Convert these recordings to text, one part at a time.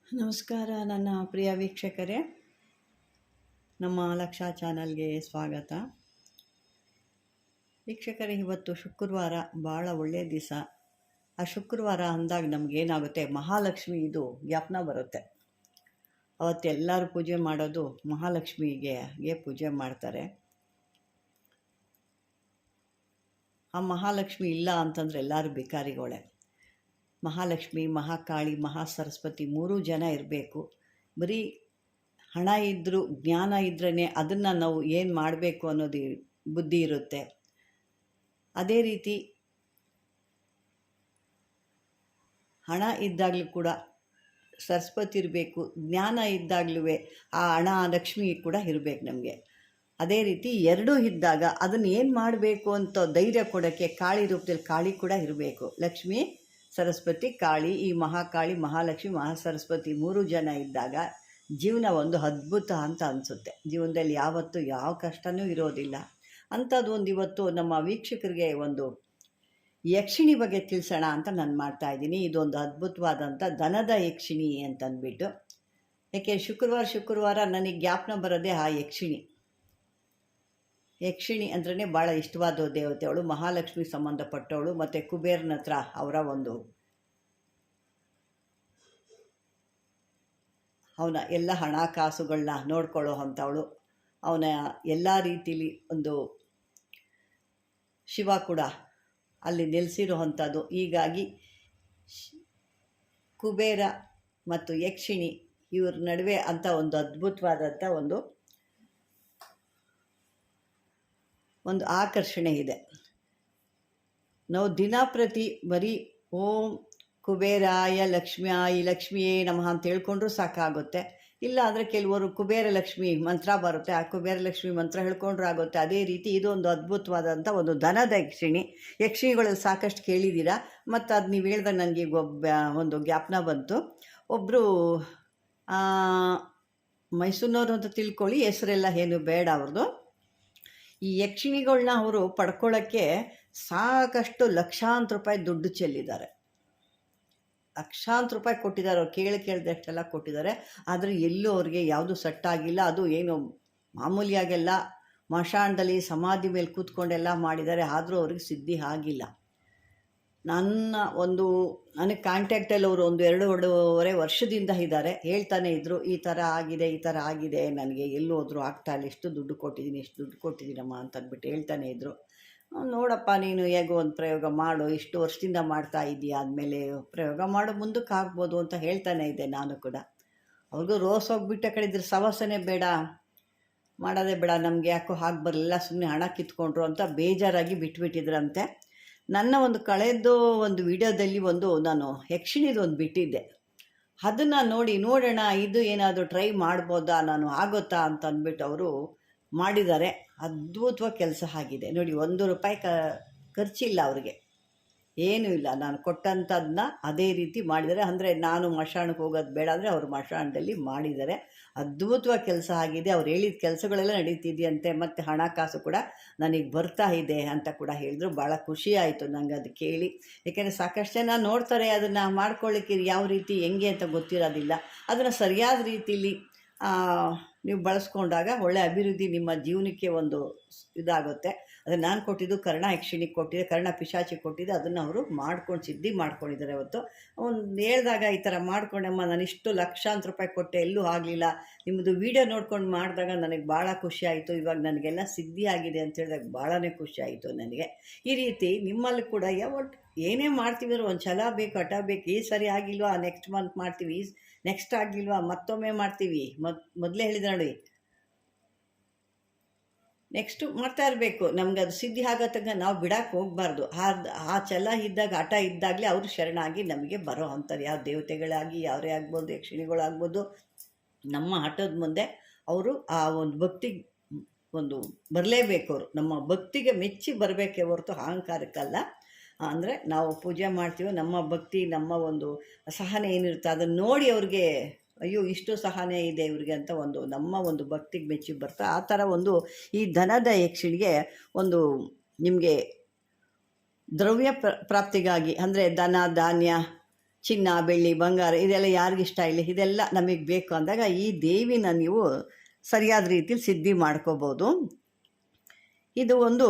ನಮಸ್ಕಾರ ನನ್ನ ಪ್ರಿಯ ವೀಕ್ಷಕರೇ, ನಮ್ಮ ಲಕ್ಷ ಚಾನಲ್ಗೆ ಸ್ವಾಗತ. ವೀಕ್ಷಕರೇ, ಇವತ್ತು ಶುಕ್ರವಾರ, ಭಾಳ ಒಳ್ಳೆಯ ದಿವಸ. ಆ ಶುಕ್ರವಾರ ಅಂದಾಗ ನಮಗೇನಾಗುತ್ತೆ, ಮಹಾಲಕ್ಷ್ಮಿ ಇದು ಜ್ಞಾಪನ ಬರುತ್ತೆ. ಅವತ್ತೆಲ್ಲರೂ ಪೂಜೆ ಮಾಡೋದು ಮಹಾಲಕ್ಷ್ಮಿಗೆ ಪೂಜೆ ಮಾಡ್ತಾರೆ. ಆ ಮಹಾಲಕ್ಷ್ಮಿ ಇಲ್ಲ ಅಂತಂದರೆ ಎಲ್ಲರೂ ಭಿಕಾರಿಗಳೇ. ಮಹಾಲಕ್ಷ್ಮಿ, ಮಹಾಕಾಳಿ, ಮಹಾಸರಸ್ವತಿ ಮೂರೂ ಜನ ಇರಬೇಕು. ಬರೀ ಹಣ ಇದ್ದರೂ ಜ್ಞಾನ ಇದ್ರೇ ಅದನ್ನು ನಾವು ಏನು ಮಾಡಬೇಕು ಅನ್ನೋದು ಬುದ್ಧಿ ಇರುತ್ತೆ. ಅದೇ ರೀತಿ ಹಣ ಇದ್ದಾಗಲೂ ಕೂಡ ಸರಸ್ವತಿ ಇರಬೇಕು, ಜ್ಞಾನ ಇದ್ದಾಗಲೂ ಆ ಹಣ ಲಕ್ಷ್ಮಿ ಕೂಡ ಇರಬೇಕು ನಮಗೆ. ಅದೇ ರೀತಿ ಎರಡೂ ಇದ್ದಾಗ ಅದನ್ನು ಏನು ಮಾಡಬೇಕು ಅಂತ ಧೈರ್ಯ ಕೊಡೋಕ್ಕೆ ಕಾಳಿ ರೂಪದಲ್ಲಿ ಕಾಳಿ ಕೂಡ ಇರಬೇಕು. ಲಕ್ಷ್ಮಿ, ಸರಸ್ವತಿ, ಕಾಳಿ, ಈ ಮಹಾಕಾಳಿ, ಮಹಾಲಕ್ಷ್ಮಿ, ಮಹಾಸರಸ್ವತಿ ಮೂರು ಜನ ಇದ್ದಾಗ ಜೀವನ ಒಂದು ಅದ್ಭುತ ಅಂತ ಅನಿಸುತ್ತೆ. ಜೀವನದಲ್ಲಿ ಯಾವತ್ತೂ ಯಾವ ಕಷ್ಟವೂ ಇರೋದಿಲ್ಲ. ಅಂಥದ್ದು ಒಂದು ಇವತ್ತು ನಮ್ಮ ವೀಕ್ಷಕರಿಗೆ ಒಂದು ಯಕ್ಷಿಣಿ ಬಗ್ಗೆ ತಿಳಿಸೋಣ ಅಂತ ನಾನು ಮಾಡ್ತಾಯಿದ್ದೀನಿ. ಇದೊಂದು ಅದ್ಭುತವಾದಂಥ ದನದ ಯಕ್ಷಿಣಿ ಅಂತಂದ್ಬಿಟ್ಟು. ಯಾಕೆ ಶುಕ್ರವಾರ ನನಗೆ ಜ್ಞಾಪನ ಬರೋದೇ ಆ ಯಕ್ಷಿಣಿ. ಯಕ್ಷಿಣಿ ಅಂದ್ರೇ ಭಾಳ ಇಷ್ಟವಾದ ದೇವತೆ. ಅವಳು ಮಹಾಲಕ್ಷ್ಮಿ ಸಂಬಂಧಪಟ್ಟವಳು. ಮತ್ತು ಕುಬೇರನ ಹತ್ರ ಅವನ ಎಲ್ಲ ಹಣಕಾಸುಗಳನ್ನ ನೋಡ್ಕೊಳ್ಳೋ ಅಂಥವಳು. ಅವನ ಎಲ್ಲ ರೀತಿಲಿ ಒಂದು ಶಿವ ಕೂಡ ಅಲ್ಲಿ ನೆಲೆಸಿರೋ ಅಂಥದ್ದು. ಹೀಗಾಗಿ ಕುಬೇರ ಮತ್ತು ಯಕ್ಷಿಣಿ ಇವ್ರ ನಡುವೆ ಅಂಥ ಒಂದು ಅದ್ಭುತವಾದಂಥ ಒಂದು ಆಕರ್ಷಣೆ ಇದೆ. ನಾವು ದಿನಪ್ರತಿ ಬರೀ ಓಂ ಕುಬೇರಾಯ ಲಕ್ಷ್ಮಿಯೇ ನಮಃ ಅಂತ ಹೇಳ್ಕೊಂಡ್ರೂ ಸಾಕಾಗುತ್ತೆ. ಇಲ್ಲ ಅಂದರೆ ಕೆಲವರು ಕುಬೇರ ಲಕ್ಷ್ಮಿ ಮಂತ್ರ ಬರುತ್ತೆ, ಆ ಕುಬೇರ ಲಕ್ಷ್ಮಿ ಮಂತ್ರ ಹೇಳ್ಕೊಂಡ್ರೂ ಆಗುತ್ತೆ. ಅದೇ ರೀತಿ ಇದು ಒಂದು ಅದ್ಭುತವಾದಂಥ ಒಂದು ದನದ ಯಕ್ಷಿಣಿಗಳಲ್ಲಿ ಸಾಕಷ್ಟು ಕೇಳಿದ್ದೀರಾ. ಮತ್ತು ಅದು ನೀವು ಹೇಳಿದಾಗ ನನಗೆ ಒಂದು ಜ್ಞಾಪನ ಬಂತು. ಒಬ್ಬರು ಮೈಸೂರಿನವರು ಅಂತ ತಿಳ್ಕೊಳ್ಳಿ, ಹೆಸರೆಲ್ಲ ಏನು ಬೇಡ ಅವ್ರದ್ದು. ಈ ಯಕ್ಷಿಣಿಗಳನ್ನ ಅವರು ಪಡ್ಕೊಳ್ಳೋಕ್ಕೆ ಸಾಕಷ್ಟು ಲಕ್ಷಾಂತರ ರೂಪಾಯಿ ದುಡ್ಡು ಚೆಲ್ಲಿದ್ದಾರೆ. ಲಕ್ಷಾಂತರ ರೂಪಾಯಿ ಕೊಟ್ಟಿದ್ದಾರೆ. ಅವ್ರು ಕೇಳಿದಷ್ಟೆಲ್ಲ ಕೊಟ್ಟಿದ್ದಾರೆ. ಆದರೆ ಎಲ್ಲೂ ಅವ್ರಿಗೆ ಯಾವುದು ಸೆಟ್ಟಾಗಿಲ್ಲ. ಅದು ಏನು ಮಾಮೂಲಿಯಾಗೆಲ್ಲ ಮಶಾಣದಲ್ಲಿ ಸಮಾಧಿ ಮೇಲೆ ಕೂತ್ಕೊಂಡೆಲ್ಲ ಮಾಡಿದ್ದಾರೆ. ಆದರೂ ಅವ್ರಿಗೆ ಸಿದ್ಧಿ ಆಗಿಲ್ಲ. ನನಗೆ ಕಾಂಟ್ಯಾಕ್ಟಲ್ಲಿ ಅವರು 2.5 ವರ್ಷದಿಂದ ಇದ್ದಾರೆ. ಹೇಳ್ತಾನೆ ಇದ್ದರು, ಈ ಥರ ಆಗಿದೆ, ನನಗೆ ಎಲ್ಲೂ ಹೋದರೂ ಆಗ್ತಾಯಿಲ್ಲ, ಇಷ್ಟು ದುಡ್ಡು ಕೊಟ್ಟಿದ್ದೀನಮ್ಮ ಅಂತ ಅಂದ್ಬಿಟ್ಟು ಹೇಳ್ತಾನೆ ಇದ್ದರು. ನೋಡಪ್ಪ, ನೀನು ಹೇಗೋ ಒಂದು ಪ್ರಯೋಗ ಮಾಡು, ಇಷ್ಟು ವರ್ಷದಿಂದ ಮಾಡ್ತಾ ಇದ್ದೀಯ, ಆದಮೇಲೆ ಪ್ರಯೋಗ ಮಾಡು, ಮುಂದಕ್ಕೆ ಆಗ್ಬೋದು ಅಂತ ಹೇಳ್ತಾನೆ ಇದ್ದೆ ನಾನು ಕೂಡ. ಅವ್ರಿಗೂ ರೋಸ್ ಹೋಗ್ಬಿಟ್ಟ ಕಡೆ ಇದ್ರೆ ಸವಾಸನೆ ಬೇಡ, ಮಾಡೋದೇ ಬೇಡ, ನಮಗೆ ಯಾಕೋ ಹಾಗೆ ಬರಲಿಲ್ಲ, ಸುಮ್ಮನೆ ಹಣ ಕಿತ್ಕೊಂಡ್ರು ಅಂತ ಬೇಜಾರಾಗಿ ಬಿಟ್ಬಿಟ್ಟಿದ್ರಂತೆ. ನನ್ನ ಒಂದು ವಿಡಿಯೋದಲ್ಲಿ ನಾನು ಯಕ್ಷಿಣಿದು ಬಿಟ್ಟಿದ್ದೆ. ಅದನ್ನು ನೋಡೋಣ, ಇದು ಏನಾದರೂ ಟ್ರೈ ಮಾಡ್ಬೋದಾ, ನಾನು ಆಗುತ್ತಾ ಅಂತ ಅಂದ್ಬಿಟ್ಟು ಅವರು ಮಾಡಿದ್ದಾರೆ. ಅದ್ಭುತವಾಗಿ ಕೆಲಸ ಆಗಿದೆ ನೋಡಿ. 1 ರೂಪಾಯಿ ಖರ್ಚಿಲ್ಲ ಅವ್ರಿಗೆ, ಏನೂ ಇಲ್ಲ. ನಾನು ಕೊಟ್ಟಂಥದ್ದನ್ನ ಅದೇ ರೀತಿ ಮಾಡಿದ್ದಾರೆ. ಅಂದರೆ ನಾನು ಮಶಾಣಕ್ಕೆ ಹೋಗೋದು ಬೇಡ ಅಂದರೆ ಅವರು ಮಶಾಣದಲ್ಲಿ ಮಾಡಿದ್ದಾರೆ. ಅದ್ಭುತವಾಗಿ ಕೆಲಸ ಆಗಿದೆ. ಅವ್ರು ಹೇಳಿದ ಕೆಲಸಗಳೆಲ್ಲ ನಡೀತಿದೆಯಂತೆ. ಮತ್ತು ಹಣಕಾಸು ಕೂಡ ನನಗೆ ಬರ್ತಾ ಇದೆ ಅಂತ ಕೂಡ ಹೇಳಿದ್ರು. ಭಾಳ ಖುಷಿ ಆಯಿತು ನನಗೆ ಅದು ಕೇಳಿ. ಏಕೆಂದರೆ ಸಾಕಷ್ಟು ಜನ ನೋಡ್ತಾರೆ, ಅದನ್ನು ಮಾಡ್ಕೊಳ್ಳಿಕ್ಕೆ ಯಾವ ರೀತಿ ಹೆಂಗೆ ಅಂತ ಗೊತ್ತಿರೋದಿಲ್ಲ. ಅದನ್ನು ಸರಿಯಾದ ರೀತಿಯಲ್ಲಿ ನೀವು ಬಳಸ್ಕೊಂಡಾಗ ಒಳ್ಳೆ ಅಭಿವೃದ್ಧಿ ನಿಮ್ಮ ಜೀವನಕ್ಕೆ ಒಂದು ಇದಾಗುತ್ತೆ. ಅದನ್ನು ನಾನು ಕೊಟ್ಟಿದ್ದು ಕರ್ಣ ಯಕ್ಷಿಣಿಗೆ ಕೊಟ್ಟಿದ್ದೆ, ಕರ್ಣ ಪಿಶಾಚಿಗೆ ಕೊಟ್ಟಿದ್ದೆ. ಅದನ್ನು ಅವರು ಸಿದ್ಧಿ ಮಾಡ್ಕೊಂಡಿದ್ದಾರೆ. ಅವತ್ತು ಹೇಳಿದಾಗ ಈ ಥರ ಮಾಡ್ಕೊಂಡಮ್ಮ, ನಾನು ಇಷ್ಟು ಲಕ್ಷಾಂತರ ರೂಪಾಯಿ ಕೊಟ್ಟೆ, ಎಲ್ಲೂ ಆಗಲಿಲ್ಲ, ನಿಮ್ಮದು ವಿಡಿಯೋ ನೋಡ್ಕೊಂಡು ಮಾಡಿದಾಗ ನನಗೆ ಭಾಳ ಖುಷಿ ಆಯಿತು, ಇವಾಗ ನನಗೆಲ್ಲ ಸಿದ್ಧಿ ಆಗಿದೆ ಅಂತ ಹೇಳಿದಾಗ ಭಾಳನೇ ಖುಷಿ ಆಯಿತು ನನಗೆ. ಈ ರೀತಿ ನಿಮ್ಮಲ್ಲಿ ಕೂಡ ಒಟ್ಟು ಏನೇ ಮಾಡ್ತೀವಿ ಅಂದ್ರೆ ಒಂದು ಛಲ ಬೇಕು, ಹಠ ಬೇಕು. ಈ ಸರಿ ಆಗಿಲ್ವಾ, ನೆಕ್ಸ್ಟ್ ಮಂತ್ ಮಾಡ್ತೀವಿ, ನೆಕ್ಸ್ಟ್ ಆಗಿಲ್ವಾ ಮತ್ತೊಮ್ಮೆ ಮಾಡ್ತೀವಿ. ಮೊದಲೇ ಹೇಳಿದ್ರೆ ನೋಡಿ, ನೆಕ್ಸ್ಟು ಮಾಡ್ತಾ ಇರಬೇಕು. ನಮ್ಗೆ ಅದು ಸಿದ್ಧಿ ಆಗತ್ತಂಗ ನಾವು ಬಿಡಕ್ಕೆ ಹೋಗಬಾರ್ದು. ಆ ಛಲ ಇದ್ದಾಗ, ಹಠ ಇದ್ದಾಗಲೇ ಅವರು ಶರಣಾಗಿ ನಮಗೆ ಬರೋ ಅಂಥದ್ದು. ಯಾವ ದೇವತೆಗಳಾಗಿ ಯಾರೇ ಆಗ್ಬೋದು, ಯಕ್ಷಿಣಿಗಳಾಗ್ಬೋದು, ನಮ್ಮ ಹಠದ ಮುಂದೆ ಅವರು ಆ ಒಂದು ಭಕ್ತಿಗೆ ಬರಲೇಬೇಕು. ಅವರು ನಮ್ಮ ಭಕ್ತಿಗೆ ಮೆಚ್ಚಿ ಬರಬೇಕೇ ಹೊರತು ಅಹಂಕಾರಕ್ಕಲ್ಲ. ಅಂದರೆ ನಾವು ಪೂಜೆ ಮಾಡ್ತೀವಿ, ನಮ್ಮ ಭಕ್ತಿ, ನಮ್ಮ ಒಂದು ಸಹನೆ ಏನಿರುತ್ತೆ ಅದನ್ನು ನೋಡಿ ಅವ್ರಿಗೆ ಅಯ್ಯೋ ಇಷ್ಟು ಸಹನೆ ಇದೆ ಇವ್ರಿಗೆ ಅಂತ ನಮ್ಮ ಒಂದು ಭಕ್ತಿಗೆ ಮೆಚ್ಚಿ ಬರ್ತಾ. ಆ ಥರ ಈ ದನದ ಯಕ್ಷಿಣಿಗೆ ನಿಮಗೆ ದ್ರವ್ಯ ಪ್ರಾಪ್ತಿಗಾಗಿ, ಅಂದರೆ ಧನ ಧಾನ್ಯ ಚಿನ್ನ ಬೆಳ್ಳಿ ಬಂಗಾರ ಇದೆಲ್ಲ ಯಾರಿಗಿಷ್ಟ ಇಲ್ಲ, ಇದೆಲ್ಲ ನಮಗೆ ಬೇಕು ಅಂದಾಗ ಈ ದೇವಿನ ನೀವು ಸರಿಯಾದ ರೀತಿಲಿ ಸಿದ್ಧಿ ಮಾಡ್ಕೋಬೋದು. ಇದು ಒಂದು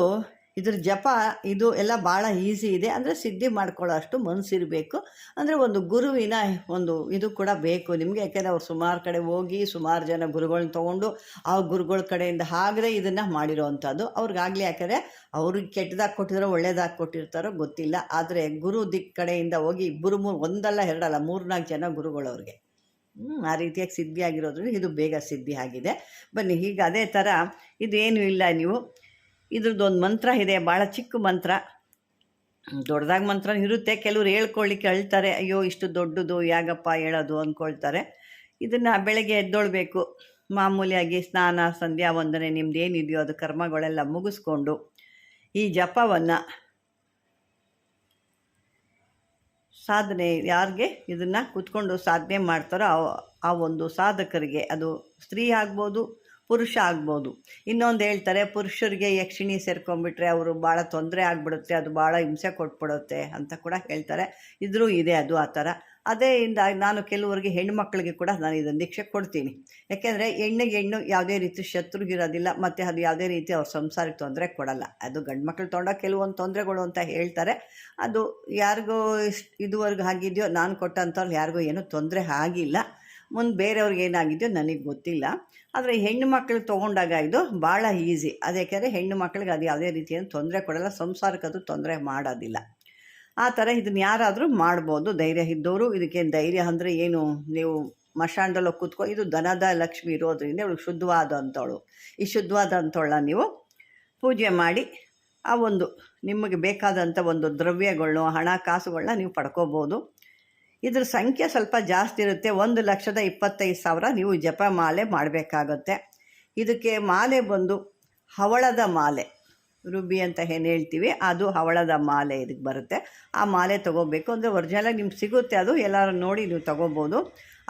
ಇದ್ರ ಜಪ ಇದು ಎಲ್ಲ ಭಾಳ ಈಸಿ ಇದೆ. ಅಂದರೆ ಸಿದ್ಧಿ ಮಾಡ್ಕೊಳ್ಳೋ ಅಷ್ಟು ಮನಸ್ಸಿರಬೇಕು. ಅಂದರೆ ಒಂದು ಗುರುವಿನ ಒಂದು ಇದು ಕೂಡ ಬೇಕು ನಿಮಗೆ. ಯಾಕೆಂದರೆ ಅವ್ರು ಸುಮಾರು ಕಡೆ ಹೋಗಿ ಸುಮಾರು ಜನ ಗುರುಗಳನ್ನ ತೊಗೊಂಡು ಆ ಗುರುಗಳ ಕಡೆಯಿಂದ ಆಗದೆ ಇದನ್ನು ಮಾಡಿರೋ ಅಂಥದ್ದು. ಅವ್ರಿಗಾಗಲಿ ಯಾಕೆಂದರೆ ಅವ್ರಿಗೆ ಕೆಟ್ಟದಾಗಿ ಕೊಟ್ಟಿರೋ ಒಳ್ಳೇದಾಗಿ ಕೊಟ್ಟಿರ್ತಾರೋ ಗೊತ್ತಿಲ್ಲ. ಆದರೆ ಗುರು ದಿಕ್ ಕಡೆಯಿಂದ ಹೋಗಿ ಇಬ್ಬರು ಒಂದಲ್ಲ ಎರಡಲ್ಲ 3-4 ಜನ ಗುರುಗಳು ಅವ್ರಿಗೆ ಆ ರೀತಿಯಾಗಿ ಸಿದ್ಧಿ ಆಗಿರೋದ್ರಿಂದ ಇದು ಬೇಗ ಸಿದ್ಧಿ ಆಗಿದೆ. ಬನ್ನಿ, ಈಗ ಅದೇ ಥರ ಇದೇನು ಇಲ್ಲ, ನೀವು ಇದ್ರದ್ದೊಂದು ಮಂತ್ರ ಇದೆ, ಭಾಳ ಚಿಕ್ಕ ಮಂತ್ರ. ದೊಡ್ಡದಾಗಿ ಮಂತ್ರ ಇರುತ್ತೆ, ಕೆಲವ್ರು ಹೇಳ್ಕೊಳ್ಳಿಕ್ಕೆ ಹೇಳ್ತಾರೆ, ಅಯ್ಯೋ ಇಷ್ಟು ದೊಡ್ಡದು ಯಾಗಪ್ಪ ಹೇಳೋದು ಅಂದ್ಕೊಳ್ತಾರೆ. ಇದನ್ನು ಬೆಳಗ್ಗೆ ಎದ್ದೊಳ್ಬೇಕು, ಮಾಮೂಲಿಯಾಗಿ ಸ್ನಾನ ಸಂಧ್ಯಾ ವಂದನೆ ನಿಮ್ದು ಏನಿದೆಯೋ ಅದು ಕರ್ಮಗಳೆಲ್ಲ ಮುಗಿಸ್ಕೊಂಡು ಈ ಜಪವನ್ನು ಸಾಧನೆ ಯಾರಿಗೆ ಇದನ್ನು ಕೂತ್ಕೊಂಡು ಸಾಧನೆ ಮಾಡ್ತಾರೋ ಆ ಒಂದು ಸಾಧಕರಿಗೆ, ಅದು ಸ್ತ್ರೀ ಆಗ್ಬೋದು ಪುರುಷ ಆಗ್ಬೋದು. ಇನ್ನೊಂದು ಹೇಳ್ತಾರೆ, ಪುರುಷರಿಗೆ ಯಕ್ಷಿಣಿ ಸೇರ್ಕೊಂಡ್ಬಿಟ್ರೆ ಅವರು ಭಾಳ ತೊಂದರೆ ಆಗಿಬಿಡುತ್ತೆ, ಅದು ಭಾಳ ಹಿಂಸೆ ಕೊಟ್ಬಿಡುತ್ತೆ ಅಂತ ಕೂಡ ಹೇಳ್ತಾರೆ. ಇದ್ರೂ ಇದೆ ಅದು ಆ ಥರ. ಅದೇ ನಾನು ಕೆಲವರಿಗೆ ಹೆಣ್ಮಕ್ಳಿಗೆ ಕೂಡ ನಾನು ಇದನ್ನು ದೀಕ್ಷೆ ಕೊಡ್ತೀನಿ. ಯಾಕೆಂದರೆ ಹೆಣ್ಣು ಯಾವುದೇ ರೀತಿ ಶತ್ರುಗಿರೋದಿಲ್ಲ, ಮತ್ತು ಅದು ಯಾವುದೇ ರೀತಿ ಅವ್ರ ಸಂಸಾರಕ್ಕೆ ತೊಂದರೆ ಕೊಡಲ್ಲ. ಅದು ಗಂಡು ಮಕ್ಳು ತೊಗೊಂಡಾಗ ಕೆಲವೊಂದು ತೊಂದರೆಗಳು ಅಂತ ಹೇಳ್ತಾರೆ. ಅದು ಯಾರಿಗೂ ಇದುವರೆಗೂ ಆಗಿದೆಯೋ, ನಾನು ಕೊಟ್ಟಂಥವ್ರು ಯಾರಿಗೂ ಏನೂ ತೊಂದರೆ ಆಗಿಲ್ಲ. ಮುಂದೆ ಬೇರೆಯವ್ರಿಗೆ ಏನಾಗಿದೆಯೋ ನನಗೆ ಗೊತ್ತಿಲ್ಲ. ಆದರೆ ಹೆಣ್ಣು ಮಕ್ಕಳು ತೊಗೊಂಡಾಗ ಇದು ಭಾಳ ಈಸಿ. ಅದಕ್ಕೆ ಹೆಣ್ಣು ಮಕ್ಕಳಿಗೆ ಅದು ಯಾವುದೇ ರೀತಿಯನ್ನು ತೊಂದರೆ ಕೊಡಲ್ಲ, ಸಂಸಾರಕ್ಕೆ ಅದು ತೊಂದರೆ ಮಾಡೋದಿಲ್ಲ. ಆ ಥರ ಇದನ್ನು ಯಾರಾದರೂ ಮಾಡ್ಬೋದು, ಧೈರ್ಯ ಇದ್ದವರು. ಇದಕ್ಕೇನು ಧೈರ್ಯ ಅಂದರೆ ಏನು, ನೀವು ಮಶಾಣದಲ್ಲಿ ಕೂತ್ಕೊ, ಇದು ದನದ ಲಕ್ಷ್ಮಿ ಇರೋದ್ರಿಂದ ಇವಳು ಶುದ್ಧವಾದಂಥವಳು. ಈ ಶುದ್ಧವಾದಂಥವಳನ್ನ ನೀವು ಪೂಜೆ ಮಾಡಿ ಆ ಒಂದು ನಿಮಗೆ ಬೇಕಾದಂಥ ಒಂದು ದ್ರವ್ಯಗಳನ್ನ ಹಣ ಕಾಸುಗಳನ್ನ ನೀವು ಪಡ್ಕೋಬೋದು. ಇದ್ರ ಸಂಖ್ಯೆ ಸ್ವಲ್ಪ ಜಾಸ್ತಿ ಇರುತ್ತೆ. 1,25,000 ನೀವು ಜಪ ಮಾಲೆ ಮಾಡಬೇಕಾಗುತ್ತೆ. ಇದಕ್ಕೆ ಮಾಲೆ ಬಂದು ಹವಳದ ಮಾಲೆ, ರುಬಿ ಅಂತ ಏನು ಹೇಳ್ತೀವಿ, ಅದು ಹವಳದ ಮಾಲೆ ಇದಕ್ಕೆ ಬರುತ್ತೆ. ಆ ಮಾಲೆ ತೊಗೋಬೇಕು. ಅಂದರೆ ಒರಿಜಿನಲಾಗಿ ನಿಮ್ಗೆ ಸಿಗುತ್ತೆ, ಅದು ಎಲ್ಲರೂ ನೋಡಿ ನೀವು ತೊಗೋಬೋದು.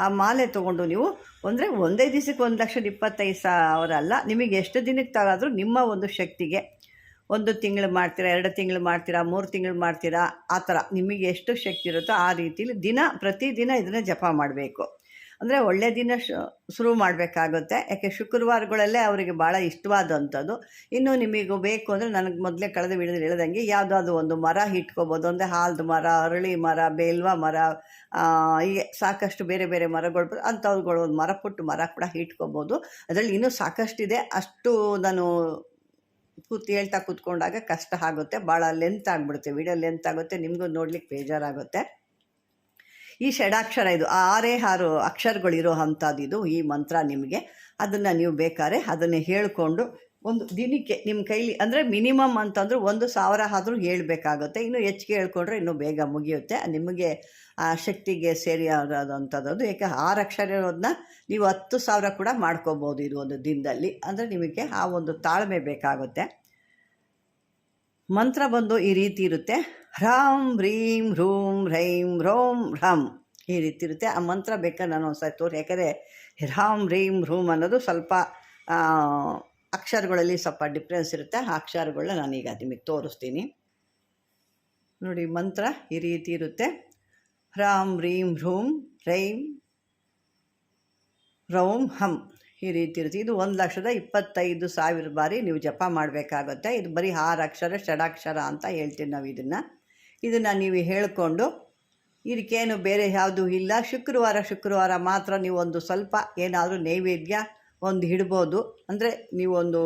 ಆ ಮಾಲೆ ತೊಗೊಂಡು ನೀವು ಅಂದರೆ ಒಂದೇ ದಿವಸಕ್ಕೆ 1,25,000 ಅಲ್ಲ, ನಿಮಗೆ ಎಷ್ಟು ದಿನಕ್ಕೆ ತಗಾದರೂ ನಿಮ್ಮ ಒಂದು ಶಕ್ತಿಗೆ 1 ತಿಂಗಳು ಮಾಡ್ತೀರಾ, 2 ತಿಂಗಳು ಮಾಡ್ತೀರಾ, 3 ತಿಂಗಳು ಮಾಡ್ತೀರಾ, ಆ ಥರ ನಿಮಗೆ ಎಷ್ಟು ಶಕ್ತಿ ಇರುತ್ತೋ ಆ ರೀತಿಲಿ ಪ್ರತಿದಿನ ಇದನ್ನು ಜಪ ಮಾಡಬೇಕು. ಅಂದರೆ ಒಳ್ಳೆಯ ದಿನ ಶುರು ಮಾಡಬೇಕಾಗುತ್ತೆ. ಯಾಕೆ ಶುಕ್ರವಾರಗಳಲ್ಲೇ ಅವರಿಗೆ ಭಾಳ ಇಷ್ಟವಾದಂಥದ್ದು. ಇನ್ನು ನಿಮಗೆ ಬೇಕು ಅಂದರೆ ನನಗೆ ಮೊದಲೇ ಕಳೆದ ವಿಡಿಯೋದಲ್ಲಿ ಹೇಳ್ದಂಗೆ ಯಾವುದಾದ್ರು ಒಂದು ಮರ ಇಟ್ಕೋಬೋದು. ಅಂದರೆ ಆಲದ ಮರ, ಅರಳಿ ಮರ, ಬೇಲ್ವ ಮರ, ಹೀಗೆ ಸಾಕಷ್ಟು ಬೇರೆ ಬೇರೆ ಮರಗಳು ಅಂಥವುಗಳು ಒಂದು ಪುಟ್ಟು ಮರ ಕೂಡ ಇಟ್ಕೋಬೋದು. ಅದರಲ್ಲಿ ಇನ್ನೂ ಸಾಕಷ್ಟಿದೆ, ಅಷ್ಟು ನಾನು ಹೇಳ್ತಾ ಕೂತ್ಕೊಂಡಾಗ ಕಷ್ಟ ಆಗುತ್ತೆ, ಭಾಳ ಲೆಂತ್ ಆಗಿಬಿಡುತ್ತೆ, ವಿಡಿಯೋ ಲೆಂತ್ ಆಗುತ್ತೆ, ನಿಮಗೂ ನೋಡ್ಲಿಕ್ಕೆ ಬೇಜಾರಾಗುತ್ತೆ. ಈ ಷಡಾಕ್ಷರ ಇದು 6 ಅಕ್ಷರಗಳಿರೋ ಅಂಥದ್ದು ಈ ಮಂತ್ರ ನಿಮಗೆ. ಅದನ್ನು ನೀವು ಬೇಕಾದ್ರೆ ಅದನ್ನೇ ಹೇಳಿಕೊಂಡು ಒಂದು ದಿನಕ್ಕೆ ನಿಮ್ಮ ಕೈಲಿ ಅಂದರೆ ಮಿನಿಮಮ್ ಅಂತಂದ್ರೆ 1,000 ಆದರೂ ಹೇಳ್ಬೇಕಾಗುತ್ತೆ. ಇನ್ನೂ ಹೆಚ್ಚಿಗೆ ಹೇಳ್ಕೊಂಡ್ರೆ ಇನ್ನೂ ಬೇಗ ಮುಗಿಯುತ್ತೆ. ನಿಮಗೆ ಆ ಶಕ್ತಿಗೆ ಸೇರಿ ಆದಂಥದ್ದು. ಯಾಕೆ 6 ಅಕ್ಷರ ಇರೋದನ್ನ ನೀವು 10,000 ಕೂಡ ಮಾಡ್ಕೋಬೋದು ಇದು ಒಂದು ದಿನದಲ್ಲಿ. ಅಂದರೆ ನಿಮಗೆ ಆ ಒಂದು ತಾಳ್ಮೆ ಬೇಕಾಗುತ್ತೆ. ಮಂತ್ರ ಬಂದು ಈ ರೀತಿ ಇರುತ್ತೆ, ಹ್ರಾಂ ಹ್ರೀಂ ಹ್ರೂಂ ಹ್ರೈಂ ಹ್ರೌಂ ಹ್ರಂ, ಈ ರೀತಿ ಇರುತ್ತೆ. ಆ ಮಂತ್ರ ಬೇಕಾದ್ರೆ ನಾನು ಒಂದ್ಸರಿ ತೋರಿ, ಯಾಕಂದರೆ ಹ್ರಾಂ ಹ್ರೀಂ ಹ್ರೂಂ ಅನ್ನೋದು ಸ್ವಲ್ಪ ಅಕ್ಷರಗಳಲ್ಲಿ ಸ್ವಲ್ಪ ಡಿಫ್ರೆನ್ಸ್ ಇರುತ್ತೆ. ಆ ಅಕ್ಷರಗಳನ್ನ ನಾನೀಗ ನಿಮಗೆ ತೋರಿಸ್ತೀನಿ ನೋಡಿ. ಮಂತ್ರ ಈ ರೀತಿ ಇರುತ್ತೆ, ಹ್ರಾಂ ಹ್ರೀಂ ಹ್ರೂಂ ಹ್ರೈಂ ರೌಂ ಹಂ, ಈ ರೀತಿ ಇರುತ್ತೆ. ಇದು 1,25,000 ಬಾರಿ ನೀವು ಜಪ ಮಾಡಬೇಕಾಗುತ್ತೆ. ಇದು ಬರೀ 6 ಅಕ್ಷರ ಷಡಾಕ್ಷರ ಅಂತ ಹೇಳ್ತೀವಿ ನಾವು ಇದನ್ನು ನೀವು ಹೇಳಿಕೊಂಡು, ಇದಕ್ಕೇನು ಬೇರೆ ಯಾವುದೂ ಇಲ್ಲ. ಶುಕ್ರವಾರ ಮಾತ್ರ ನೀವು ಒಂದು ಸ್ವಲ್ಪ ಏನಾದರೂ ನೈವೇದ್ಯ ಒಂದು ಇಡ್ಬೋದು. ಅಂದರೆ ನೀವೊಂದು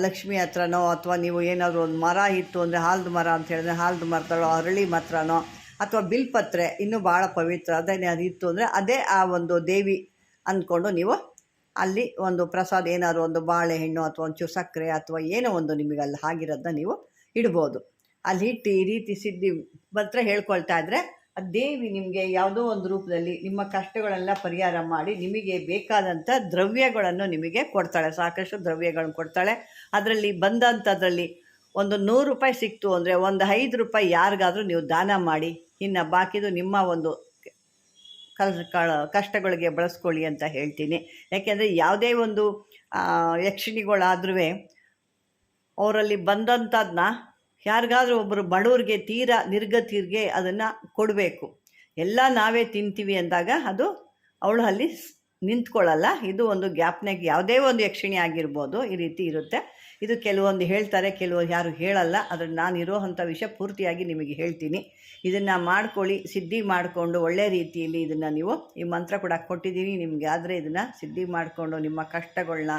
ಲಕ್ಷ್ಮಿ ಹತ್ರನೋ ಅಥವಾ ನೀವು ಏನಾದರೂ ಒಂದು ಮರ ಇತ್ತು ಅಂದರೆ ಆಲದ ಮರ ಅಂತ ಹೇಳಿದ್ರೆ ಆಲದ ಮರದಲ್ಲೋ, ಅರಳಿ ಮಾತ್ರನೋ ಅಥವಾ ಬಿಲ್ಪತ್ರೆ ಇನ್ನೂ ಭಾಳ ಪವಿತ್ರ ಅದನ್ನೇ ಅದು ಇತ್ತು ಅಂದರೆ ಅದೇ ಆ ಒಂದು ದೇವಿ ಅಂದ್ಕೊಂಡು ನೀವು ಅಲ್ಲಿ ಒಂದು ಪ್ರಸಾದ ಏನಾದ್ರು ಒಂದು ಬಾಳೆಹಣ್ಣು ಅಥವಾ ಒಂಚೂರು ಸಕ್ಕರೆ ಅಥವಾ ಏನೋ ಒಂದು ನಿಮಗೆ ಅಲ್ಲಿ ಆಗಿರೋದನ್ನ ನೀವು ಇಡ್ಬೋದು. ಅಲ್ಲಿ ಇಟ್ಟು ಈ ರೀತಿ ಸಿದ್ಧಿ ಮಂತ್ರ ಹೇಳ್ಕೊಳ್ತಾ ಇದ್ದರೆ ಆ ದೇವಿ ನಿಮಗೆ ಯಾವುದೋ ಒಂದು ರೂಪದಲ್ಲಿ ನಿಮ್ಮ ಕಷ್ಟಗಳೆಲ್ಲ ಪರಿಹಾರ ಮಾಡಿ ನಿಮಗೆ ಬೇಕಾದಂಥ ದ್ರವ್ಯಗಳನ್ನು ನಿಮಗೆ ಕೊಡ್ತಾಳೆ. ಸಾಕಷ್ಟು ದ್ರವ್ಯಗಳನ್ನು ಕೊಡ್ತಾಳೆ. ಅದರಲ್ಲಿ ಬಂದಂಥದ್ರಲ್ಲಿ ಒಂದು 100 ರೂಪಾಯಿ ಸಿಕ್ತು ಅಂದರೆ ಒಂದು 5 ರೂಪಾಯಿ ಯಾರಿಗಾದರೂ ನೀವು ದಾನ ಮಾಡಿ, ಇನ್ನು ಬಾಕಿದು ನಿಮ್ಮ ಒಂದು ಕಷ್ಟಗಳಿಗೆ ಬಳಸ್ಕೊಳ್ಳಿ ಅಂತ ಹೇಳ್ತೀನಿ. ಯಾಕೆಂದರೆ ಯಾವುದೇ ಒಂದು ಯಕ್ಷಿಣಿಗಳಾದ್ರೂ ಅವರಲ್ಲಿ ಬಂದಂಥದ್ದನ್ನ ಯಾರಿಗಾದ್ರೂ ಒಬ್ಬರು ಬಡವ್ರಿಗೆ ತೀರಾ ನಿರ್ಗತಿಗೆ ಅದನ್ನು ಕೊಡಬೇಕು. ಎಲ್ಲ ನಾವೇ ತಿಂತೀವಿ ಅಂದಾಗ ಅದು ಅವಳು ಅಲ್ಲಿ ನಿಂತ್ಕೊಳ್ಳಲ್ಲ. ಇದು ಒಂದು ಗ್ಯಾಪ್ನಾಗ ಯಾವುದೇ ಒಂದು ಯಕ್ಷಿಣಿ ಆಗಿರ್ಬೋದು ಈ ರೀತಿ ಇರುತ್ತೆ. ಇದು ಕೆಲವೊಂದು ಹೇಳ್ತಾರೆ, ಕೆಲವರು ಯಾರು ಹೇಳಲ್ಲ. ಆದರೆ ನಾನು ಇರೋವಂಥ ವಿಷಯ ಪೂರ್ತಿಯಾಗಿ ನಿಮಗೆ ಹೇಳ್ತೀನಿ. ಇದನ್ನು ಮಾಡ್ಕೊಳ್ಳಿ, ಸಿದ್ಧಿ ಮಾಡಿಕೊಂಡು ಒಳ್ಳೆ ರೀತಿಯಲ್ಲಿ ಇದನ್ನು ನೀವು ಈ ಮಂತ್ರ ಕೂಡ ಕೊಟ್ಟಿದ್ದೀನಿ ನಿಮಗೆ. ಆದರೆ ಇದನ್ನು ಸಿದ್ಧಿ ಮಾಡಿಕೊಂಡು ನಿಮ್ಮ ಕಷ್ಟಗಳನ್ನ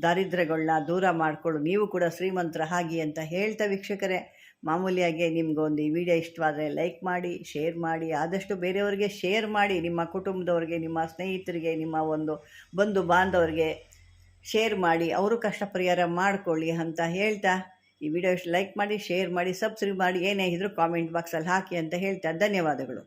ದಾರಿದ್ರ್ಯಗಳನ್ನ ದೂರ ಮಾಡಿಕೊಂಡು ನೀವು ಕೂಡ ಶ್ರೀಮಂತರ ಆಗಿ ಅಂತ ಹೇಳ್ತಾ ವೀಕ್ಷಕರೇ, ಮಾಮೂಲಿಯಾಗಿ ನಿಮಗೊಂದು ಈ ವಿಡಿಯೋ ಇಷ್ಟವಾದರೆ ಲೈಕ್ ಮಾಡಿ, ಶೇರ್ ಮಾಡಿ, ಆದಷ್ಟು ಬೇರೆಯವರಿಗೆ ಶೇರ್ ಮಾಡಿ. ನಿಮ್ಮ ಕುಟುಂಬದವ್ರಿಗೆ, ನಿಮ್ಮ ಸ್ನೇಹಿತರಿಗೆ, ನಿಮ್ಮ ಒಂದು ಬಂಧು ಬಾಂಧವರಿಗೆ ಶೇರ್ ಮಾಡಿ, ಅವರು ಕಷ್ಟ ಪರಿಹಾರ ಮಾಡಿಕೊಳ್ಳಿ ಅಂತ ಹೇಳ್ತಾ ಈ ವಿಡಿಯೋ ಇಷ್ಟು ಲೈಕ್ ಮಾಡಿ, ಶೇರ್ ಮಾಡಿ, ಸಬ್ಸ್ಕ್ರೈಬ್ ಮಾಡಿ, ಏನೇ ಇದ್ದರೂ ಕಾಮೆಂಟ್ ಬಾಕ್ಸಲ್ಲಿ ಹಾಕಿ ಅಂತ ಹೇಳ್ತಾ ಧನ್ಯವಾದಗಳು.